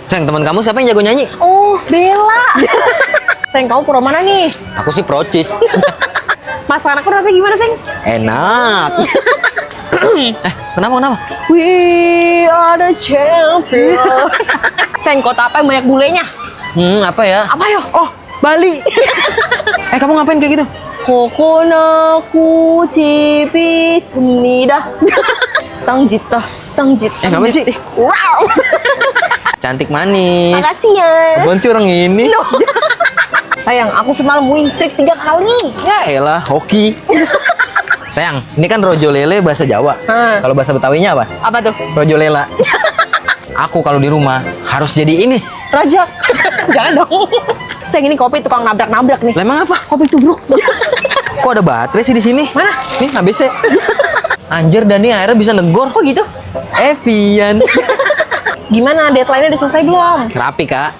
Sayang, teman kamu siapa yang jago nyanyi? Oh, Bella. Sayang, kamu pro mana nih? Aku sih Procis. Masakan aku rasanya gimana, Sayang? Enak. Kenapa? We are the champion. Sayang, kota apa yang banyak bulenya? Apa ya? Apa yo? Oh, Bali. Kamu ngapain kayak gitu? Kokonaku tipismida. Tangjita. Ngapain sih? Wow. Cantik manis. Makasih ya. Apaan sih orang ini? Sayang, aku semalam wing stick 3 kali. Ya elah, hoki. Sayang, ini kan rojo lele bahasa Jawa. Kalau bahasa Betawinya apa? Apa tuh? Rojo lela. Aku kalau di rumah harus jadi ini. Raja. Jangan dong. Sayang, ini kopi tukang nabrak-nabrak nih. Lah, emang apa? Kopi tubruk. Kok ada baterai sih di sini? Mana? Nih, ABC. Anjir, Dani akhirnya bisa negor. Kok gitu? Evian. Gimana, deadline-nya udah selesai belum? Rapi, Kak.